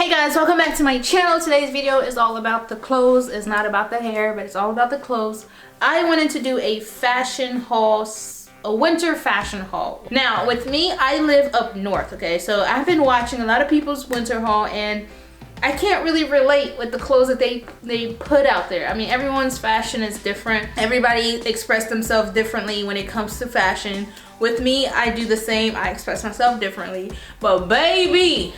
Hey guys, welcome back to my channel. Today's video is all about the clothes. It's not about the hair, but it's all about the clothes. I wanted to do a fashion haul, a winter fashion haul. Now with me, I live up north, okay? So I've been watching a lot of people's winter haul and I can't really relate with the clothes that they put out there. I mean, everyone's fashion is different. Everybody express themselves differently when it comes to fashion. With me, I do the same. I express myself differently. But baby,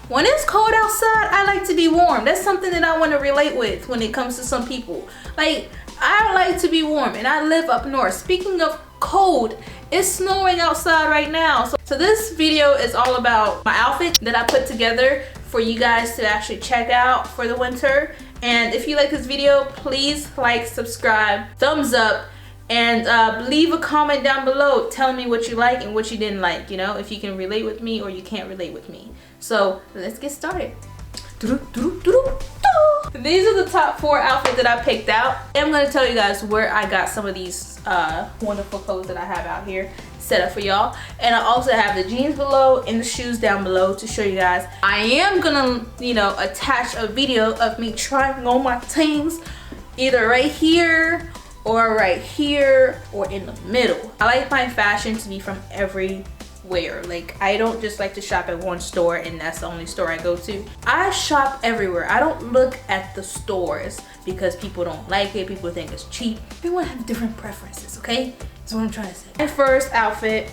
when it's cold outside, I like to be warm. That's something that I want to relate with when it comes to some people. Like, I like to be warm and I live up north. Speaking of cold, it's snowing outside right now. So this video is all about my outfit that I put together for you guys to actually check out for the winter. And if you like this video, please like, subscribe, thumbs up, and leave a comment down below telling me what you like and what you didn't like, you know, if you can relate with me or you can't relate with me. So let's get started. These are the top 4 outfits that I picked out. I'm going to tell you guys where I got some of these wonderful clothes that I have out here set up for y'all. And I also have the jeans below and the shoes down below to show you guys. I am gonna, you know, attach a video of me trying on my things either right here or right here or in the middle. I like my fashion to be from everywhere. Like, I don't just like to shop at one store and that's the only store I go to. I shop everywhere. I don't look at the stores because people don't like it, people think it's cheap. Everyone have different preferences, okay? That's what I'm trying to say. My first outfit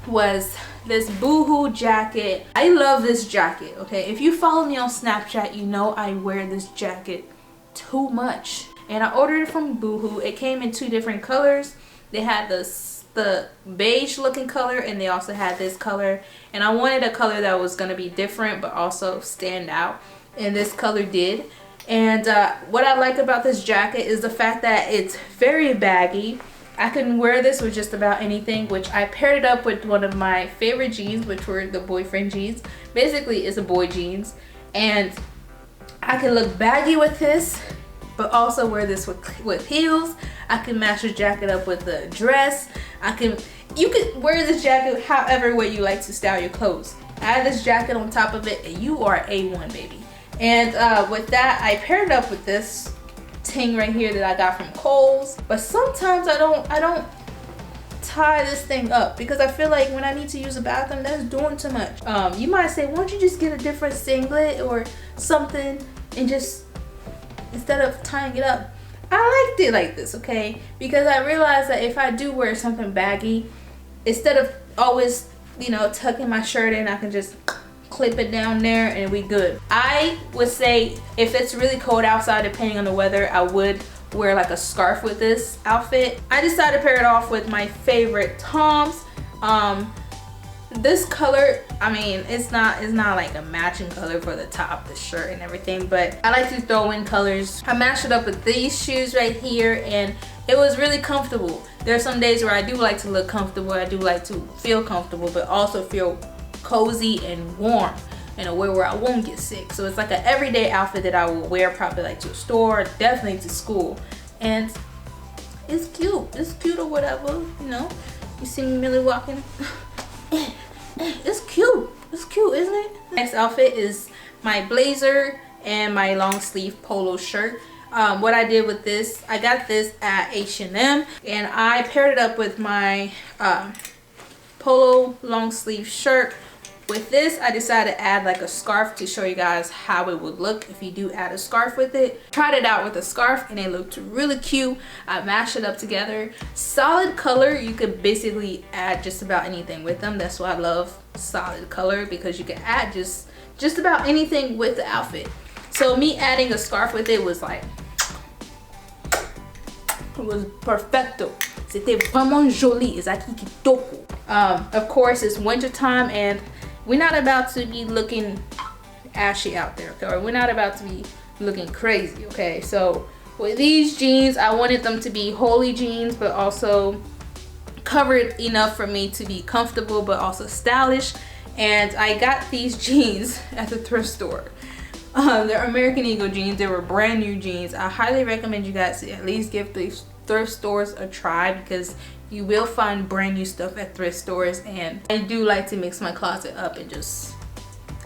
was this BOOHOO jacket. I love this jacket, okay? If you follow me on Snapchat, you know I wear this jacket too much. And I ordered it from BOOHOO. It came in 2 different colors. They had the beige looking color and they also had this color. And I wanted a color that was gonna be different but also stand out. And this color did. And what I like about this jacket is the fact that it's very baggy. I can wear this with just about anything, which I paired it up with one of my favorite jeans, which were the boyfriend jeans. Basically, it's a boy jeans. And I can look baggy with this, but also wear this with heels. I can match the jacket up with the dress. You can wear this jacket however way you like to style your clothes. Add this jacket on top of it and you are A1, baby. And with that, I paired it up with this ting right here that I got from KHOLES. But sometimes I don't tie this thing up because I feel like when I need to use a bathroom, that's doing too much. You might say, why don't you just get a different singlet or something and just, instead of tying it up. I liked it like this, okay? Because I realized that if I do wear something baggy, instead of always, you know, tucking my shirt in, I can just clip it down there and we good. I would say if it's really cold outside, depending on the weather, I would wear like a scarf with this outfit. I decided to pair it off with my favorite Toms. This color, I mean, it's not like a matching color for the top, the shirt and everything, but I like to throw in colors. I matched it up with these shoes right here and it was really comfortable. There are some days where I do like to look comfortable, I do like to feel comfortable, but also feel cozy and warm in a way where I won't get sick. So it's like an everyday outfit that I will wear probably like to a store, definitely to school. And it's cute. It's cute or whatever, you know. You see me Millie walking. It's cute. It's cute, isn't it? Next outfit is my blazer and my long sleeve polo shirt. What I did with this, I got this at H&M and I paired it up with my polo long sleeve shirt. With this, I decided to add like a scarf to show you guys how it would look if you do add a scarf with it. Tried it out with a scarf and it looked really cute. I mashed it up together. Solid color, you could basically add just about anything with them. That's why I love solid color, because you can add just about anything with the outfit. So me adding a scarf with it was like, it was perfecto. C'était vraiment joli. Exactly kitoko. Of course, it's winter time and we're not about to be looking ashy out there, okay? Or we're not about to be looking crazy, okay? So with these jeans, I wanted them to be holey jeans, but also covered enough for me to be comfortable, but also stylish. And I got these jeans at the thrift store. They're American Eagle jeans. They were brand new jeans. I highly recommend you guys to at least give these thrift stores a try because you will find brand new stuff at thrift stores, and I do like to mix my closet up and just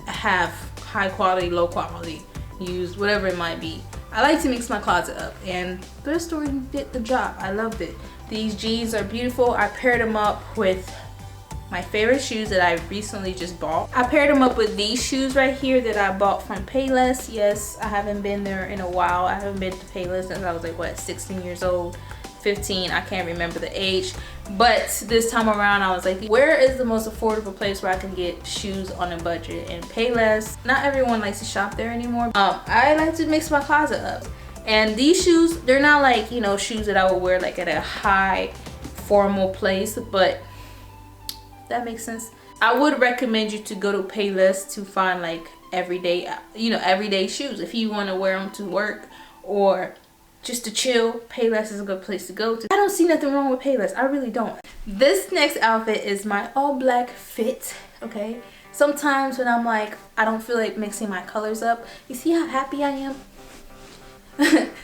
have high quality, low quality, used, whatever it might be. I like to mix my closet up, and thrift store did the job. I loved it. These jeans are beautiful. I paired them up with my favorite shoes that I recently just bought. I paired them up with these shoes right here that I bought from PAYLESS. Yes, I haven't been there in a while. I haven't been to PAYLESS since I was like, what, 16 years old, 15, I can't remember the age. But this time around, I was like, where is the most affordable place where I can get shoes on a budget? And PAYLESS, not everyone likes to shop there anymore. I like to mix my closet up. And these shoes, they're not like, you know, shoes that I would wear like at a high formal place, but that makes sense. I would recommend you to go to PAYLESS to find like everyday, you know, everyday shoes. If you want to wear them to work or just to chill, PAYLESS is a good place to go to. I don't see nothing wrong with PAYLESS. I really don't. This next outfit is my all black fit, okay? Sometimes when I'm like, I don't feel like mixing my colors up. You see how happy I am?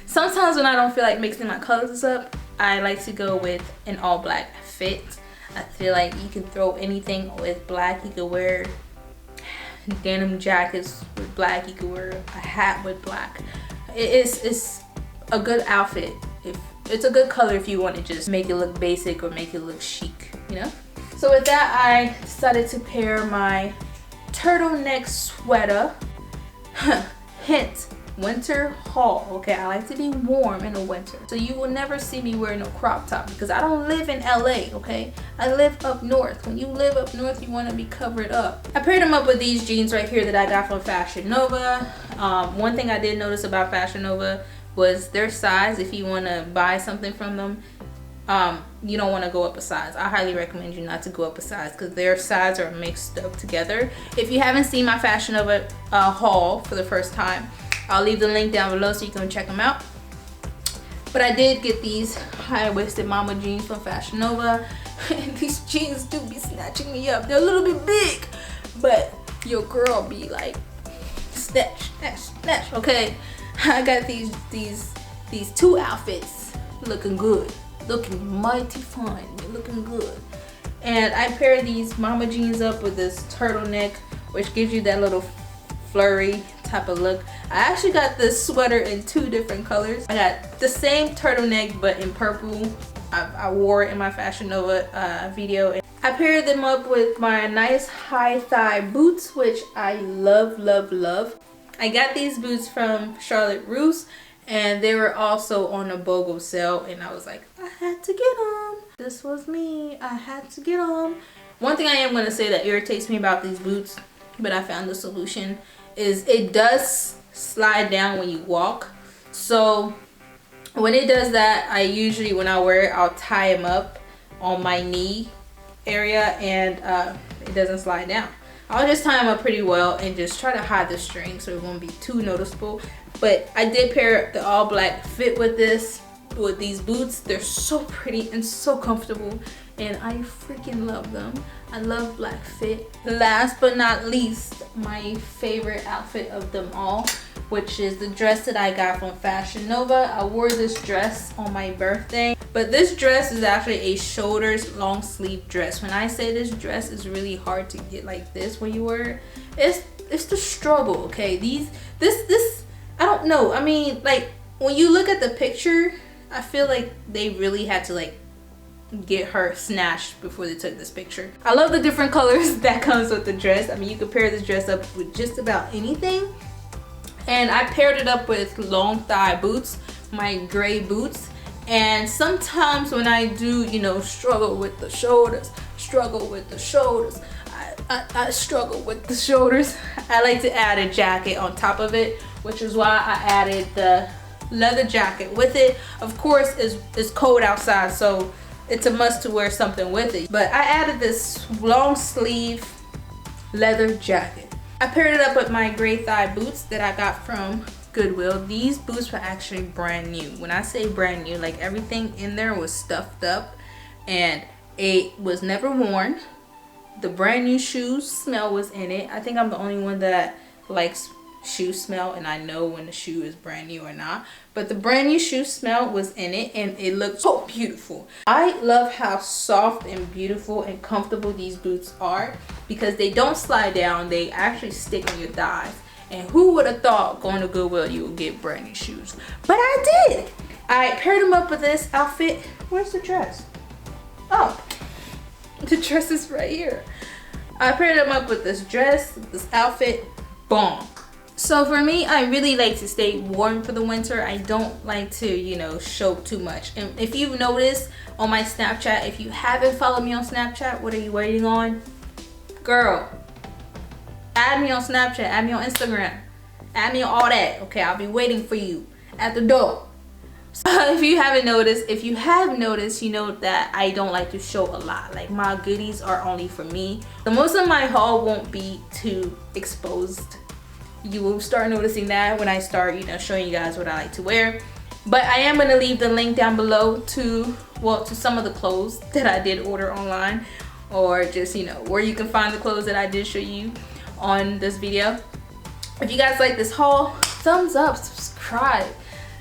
Sometimes when I don't feel like mixing my colors up, I like to go with an all black fit. I feel like you can throw anything with black. You could wear denim jackets with black. You could wear a hat with black. It's a good outfit. If it's a good color if you want to just make it look basic or make it look chic, you know? So with that, I decided to pair my turtleneck sweater. Hint, winter haul. Okay, I like to be warm in the winter, so you will never see me wearing a crop top because I don't live in LA. Okay, I live up north. When you live up north, you want to be covered up. I paired them up with these jeans right here that I got from Fashion Nova. One thing I did notice about Fashion Nova was their size. If you want to buy something from them, you don't want to go up a size. I highly recommend you not to go up a size because their sizes are mixed up together. If you haven't seen my Fashion Nova haul for the first time, I'll leave the link down below so you can check them out. But I did get these high-waisted mama jeans from Fashion Nova. And these jeans do be snatching me up. They're a little bit big, but your girl be like, snatch, snatch, snatch, okay? I got these two outfits looking good. Looking mighty fine, looking good. And I paired these mama jeans up with this turtleneck, which gives you that little flurry type of look. I actually got this sweater in two different colors. I got the same turtleneck but in purple. I wore it in my Fashion Nova video. I paired them up with my nice high thigh boots, which I love, love, love. I got these boots from Charlotte Russe, and they were also on a BOGO sale, and I was like, I had to get them. This was me. I had to get them. One thing I am going to say that irritates me about these boots, but I found the solution, is it does slide down when you walk. So when it does that, I usually, when I wear it, I'll tie them up on my knee area, and it doesn't slide down. I'll just tie them up pretty well and just try to hide the string so it won't be too noticeable. But I did pair the all black fit with these boots. They're so pretty and so comfortable, and I freaking love them. I love black fit. Last but not least, my favorite outfit of them all, which is the dress that I got from Fashion Nova. I wore this dress on my birthday, but this dress is actually a shoulders long sleeve dress. When I say this dress is really hard to get like this when you wear it, it's the struggle, okay? This I don't know. I mean, like, when you look at the picture, I feel like they really had to like get her snatched before they took this picture. I love the different colors that comes with the dress. I mean, you could pair this dress up with just about anything. And I paired it up with long thigh boots, my gray boots. And sometimes when I do, you know, struggle with the shoulders, I struggle with the shoulders, I like to add a jacket on top of it, which is why I added the leather jacket with it. Of course, it's cold outside, so it's a must to wear something with it. But I added this long sleeve leather jacket. I paired it up with my gray thigh boots that I got from Goodwill. These boots were actually brand new. When I say brand new, like everything in there was stuffed up and it was never worn. The brand new shoe smell was in it. I think I'm the only one that likes shoe smell, and I know when the shoe is brand new or not. But the brand new shoe smell was in it, and it looked so beautiful. I love how soft and beautiful and comfortable these boots are because they don't slide down. They actually stick on your thighs, And who would have thought going to Goodwill you would get brand new shoes? But I did. I paired them up with this outfit. Where's the dress? Oh, the dress is right here. I paired them up with this dress, this outfit, boom. So for me, I really like to stay warm for the winter. I don't like to, you know, show too much. And if you've noticed on my Snapchat, if you haven't followed me on Snapchat, what are you waiting on? Girl, add me on Snapchat, add me on Instagram, add me on all that. Okay, I'll be waiting for you at the door. So if you haven't noticed, if you have noticed, you know that I don't like to show a lot. Like my goodies are only for me. So most of my haul won't be too exposed. You will start noticing that when I start, you know, showing you guys what I like to wear. But I am going to leave the link down below to, well, to some of the clothes that I did order online, or just, you know, where you can find the clothes that I did show you on this video. If you guys like this haul, thumbs up, subscribe,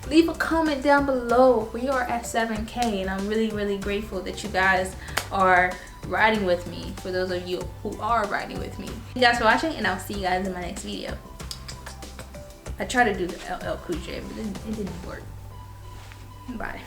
leave a comment down below. We are at 7K and I'm really, really grateful that you guys are riding with me. For those of you who are riding with me. Thank you guys for watching, and I'll see you guys in my next video. I tried to do the LL Cool J, but it didn't work. Bye.